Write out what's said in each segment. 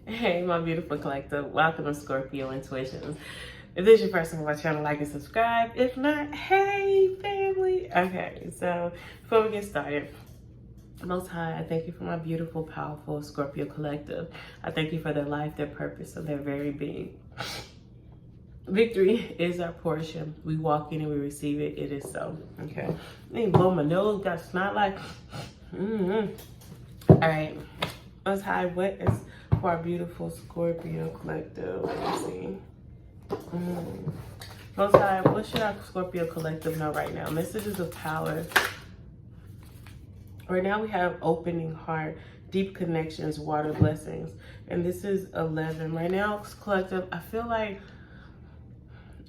Hey, my beautiful collective. Welcome to Scorpio Intuitions. If this is your first time on my channel, like and subscribe. If not, hey, family. Okay, so before we get started, Most High, I thank you for my beautiful, powerful Scorpio collective. I thank you for their life, their purpose, and their very being. Victory is our portion. We walk in and we receive it. It is so. Okay. I need to blow my nose. Got snot like. All right. Most High, what is for our beautiful Scorpio collective? Let's see. Most High, what should our Scorpio collective know right now? Messages of power. Right now we have opening heart, deep connections, water blessings. And this is 11. Right now, collective, I feel like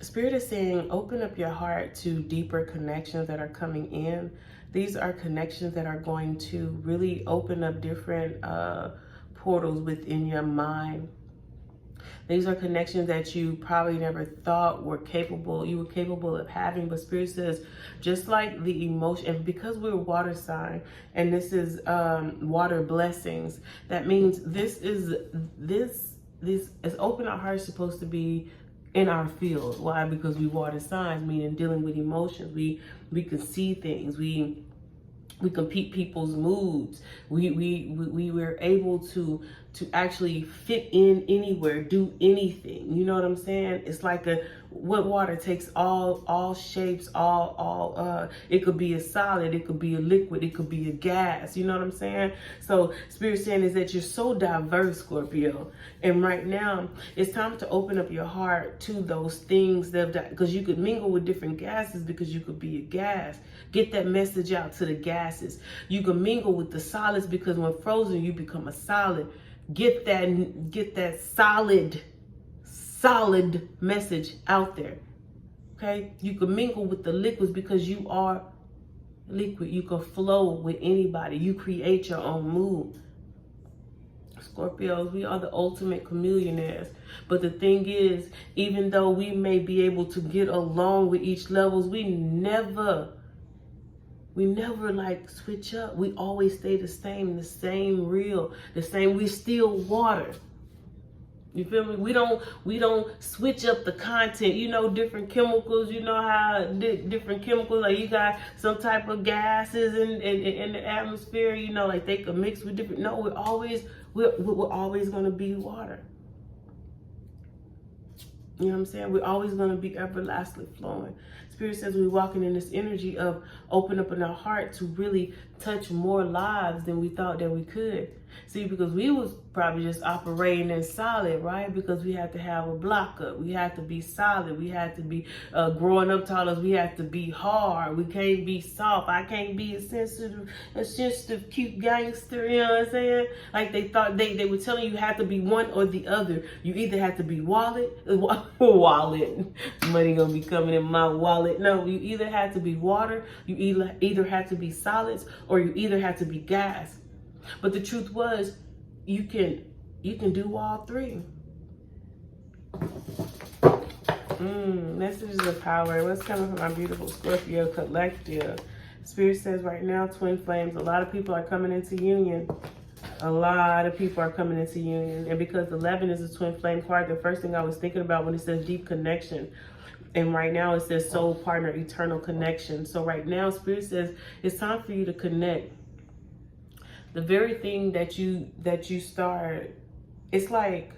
Spirit is saying, open up your heart to deeper connections that are coming in. These are connections that are going to really open up different portals within your mind. These are connections that you probably never thought you were capable of having. But Spirit says, just like the emotion, and because we're water sign, and this is water blessings, that means this is open our heart supposed to be in our field. Why? Because we water signs, meaning dealing with emotions. We can see things. We can peep people's moods. We were able to actually fit in anywhere, do anything. You know what I'm saying? It's like what water takes all shapes, it could be a solid, it could be a liquid, it could be a gas. You know what I'm saying? So Spirit saying is that you're so diverse, Scorpio. And right now it's time to open up your heart to those things because you could mingle with different gases, because you could be a gas. Get that message out to the gases. You can mingle with the solids, because when frozen, you become a solid. Get that solid message out there. Okay? You can mingle with the liquids, because you are liquid. You can flow with anybody. You create your own mood. Scorpios, we are the ultimate chameleonaires. But the thing is, even though we may be able to get along with each levels, we never like switch up. We always stay the same real, the same. We still water. You feel me? We don't switch up the content. You know, different chemicals. You know how different chemicals, like you got some type of gases in the atmosphere. You know, like they can mix with different. No, we're always gonna be water. You know what I'm saying? We're always going to be everlastingly flowing. Spirit says we're walking in this energy of open up in our heart to really touch more lives than we thought that we could. See, because we was probably just operating in solid, right? Because we had to have a block up. We had to be solid. We had to be growing up taught us we had to be hard. We can't be soft. I can't be a sensitive, cute gangster. You know what I'm saying? Like they thought they were telling you had to be one or the other. You either had to be wallet. Money gonna be coming in my wallet. No, you either had to be water. You either had to be solids, or you either had to be gas. But the truth was, you can do all three. Messages of power. What's coming from our beautiful Scorpio collective? Spirit says right now, twin flames. A lot of people are coming into union. A lot of people are coming into union. And because 11 is a twin flame card, the first thing I was thinking about when it says deep connection. And right now it says soul partner, eternal connection. So right now, Spirit says it's time for you to connect. The very thing that you start, it's like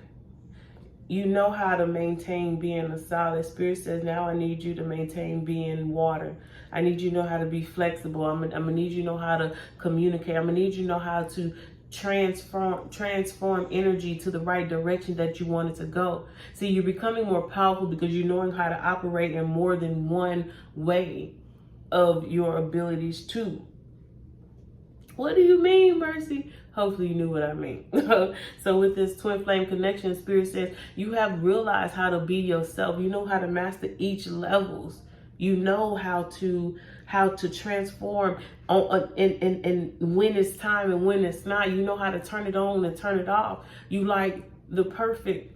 you know how to maintain being a solid. Spirit says now I need you to maintain being water. I need you to know how to be flexible. I'm gonna need you to know how to communicate. I'm gonna need you to know how to transform energy to the right direction that you want it to go. See, you're becoming more powerful because you're knowing how to operate in more than one way of your abilities too. What do you mean, Mercy? Hopefully you knew what I mean. So with this twin flame connection, Spirit says you have realized how to be yourself. You know how to master each levels. You know how to transform and when it's time and when it's not. You know how to turn it on and turn it off. You like the perfect.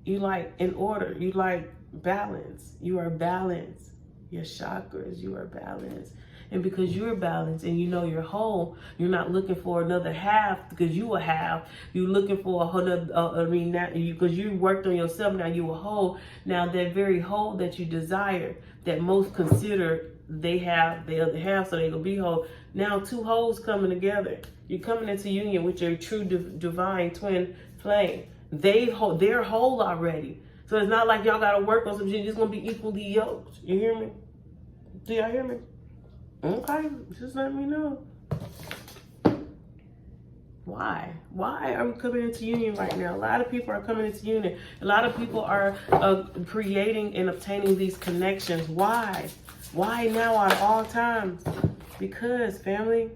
You like in order. You like balance. You are balanced. Your chakras, you are balanced. And because you're balanced and you know you're whole, you're not looking for another half because you a half. You're looking for a whole other, because you worked on yourself, now you a whole. Now that very whole that you desire, that most consider they have the other half, so they gonna be whole. Now two wholes coming together. You're coming into union with your true divine twin flame. They're whole already. So it's not like y'all gotta work on some shit. It's gonna be equally yoked. You hear me? Do y'all hear me? Okay, just let me know. Why? Why are we coming into union right now? A lot of people are coming into union. A lot of people are creating and obtaining these connections. Why? Why now at all times? Because, family,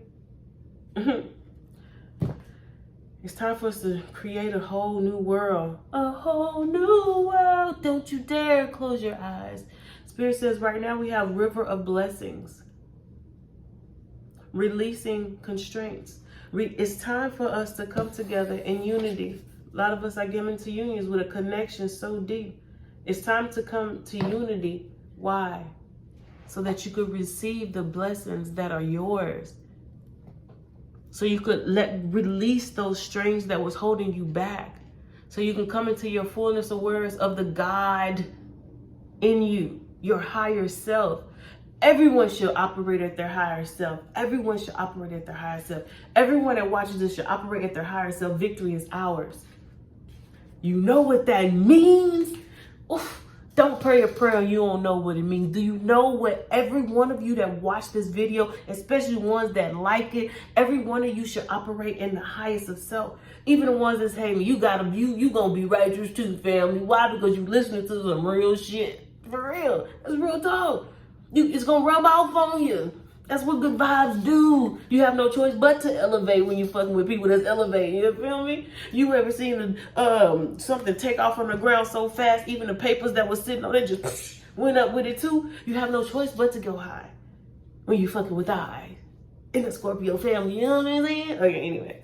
it's time for us to create a whole new world. A whole new world. Don't you dare close your eyes. Spirit says right now we have river of blessings. Releasing constraints. It's time for us to come together in unity. A lot of us are getting into unions with a connection so deep. It's time to come to unity. Why? So that you could receive the blessings that are yours. So you could release those strings that was holding you back. So you can come into your fullness awareness of the God in you, your higher self. Everyone should operate at their higher self. Everyone should operate at their higher self. Everyone that watches this should operate at their higher self. Victory is ours. You know what that means? Oof. Don't pray a prayer you don't know what it means. Do you know what every one of you that watch this video, especially ones that like it, every one of you should operate in the highest of self. Even the ones that's hating you gonna be righteous too, family. Why? Because you listening to some real shit. For real. That's real talk. It's gonna rub off on you. That's what good vibes do. You have no choice but to elevate when you fucking with people that's elevating. You feel me? You ever seen something take off from the ground so fast, even the papers that was sitting on it just went up with it too? You have no choice but to go high when you fucking with I in the Scorpio family. You know what I'm saying? Okay, anyway.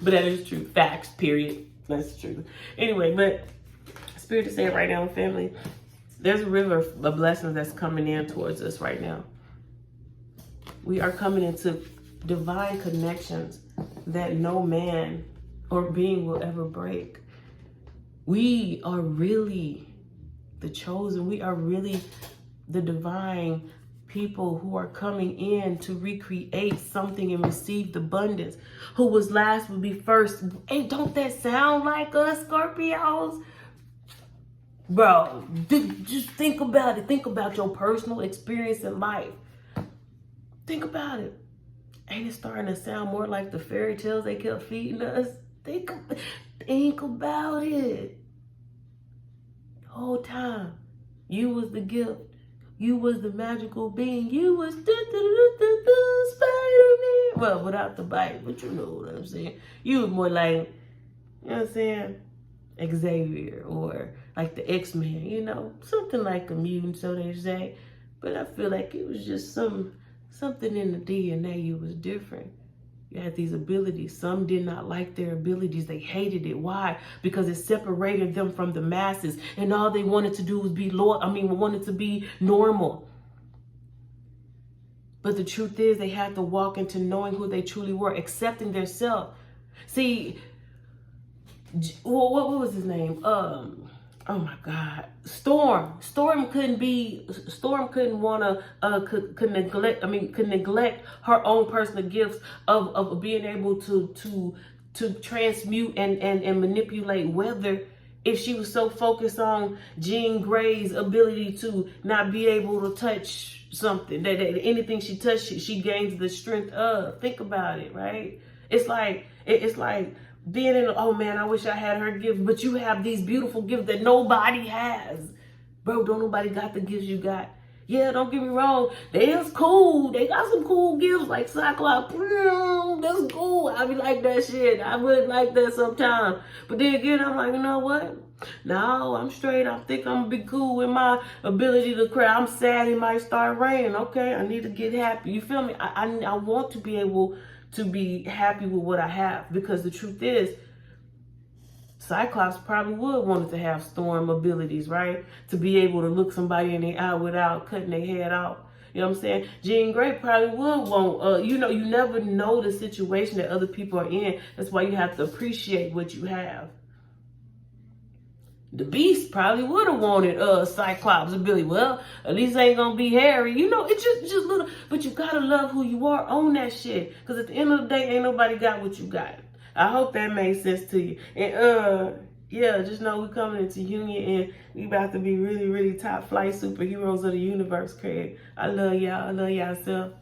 But that is true. Facts, period. That's true. Anyway, but Spirit is saying right now, family, there's a river of blessings that's coming in towards us right now. We are coming into divine connections that no man or being will ever break. We are really the chosen. We are really the divine people who are coming in to recreate something and receive the abundance. Who was last will be first. Hey, don't that sound like us, Scorpios? Bro, just think about it. Think about your personal experience in life. Think about it. Ain't it starting to sound more like the fairy tales they kept feeding us? Think about it. The whole time, you was the gift. You was the magical being. You was Spider-Man. Well, without the bite, but you know what I'm saying. You was more like, you know what I'm saying, Xavier, or like the X-Men, you know, something like a mutant, so they say. But I feel like it was just something in the DNA. You was different. You had these abilities. Some did not like their abilities. They hated it. Why? Because it separated them from the masses, and all they wanted to do was wanted to be normal. But the truth is, they had to walk into knowing who they truly were, accepting their self. See, what was his name? Oh my God, Storm. Storm couldn't want to could neglect her own personal gifts of being able to transmute and manipulate weather, if she was so focused on Jean Grey's ability to not be able to touch something, that anything she touched, she gains the strength of. Think about it, right? It's like being in, oh man, I wish I had her gift, but you have these beautiful gifts that nobody has. Bro, don't nobody got the gifts you got. Yeah, don't get me wrong. They's cool. They got some cool gifts like Cyclops. That's cool. I be like that shit. I would like that sometimes. But then again, I'm like, you know what? No, I'm straight. I think I'm gonna be cool with my ability to cry. I'm sad it might start raining. Okay, I need to get happy. You feel me? I want to be able to be happy with what I have, because the truth is, Cyclops probably would wanted to have Storm abilities, right? To be able to look somebody in the eye without cutting their head out. You know what I'm saying? Jean Grey probably would want, you know, you never know the situation that other people are in. That's why you have to appreciate what you have. The Beast probably would have wanted Cyclops and Billy. Well, at least ain't gonna be Harry. You know, it's just little, but you gotta love who you are. Own that shit. Cause at the end of the day, ain't nobody got what you got. I hope that made sense to you. And yeah, just know we're coming into union and we about to be really, really top flight superheroes of the universe, Craig. I love y'all. I love y'all self.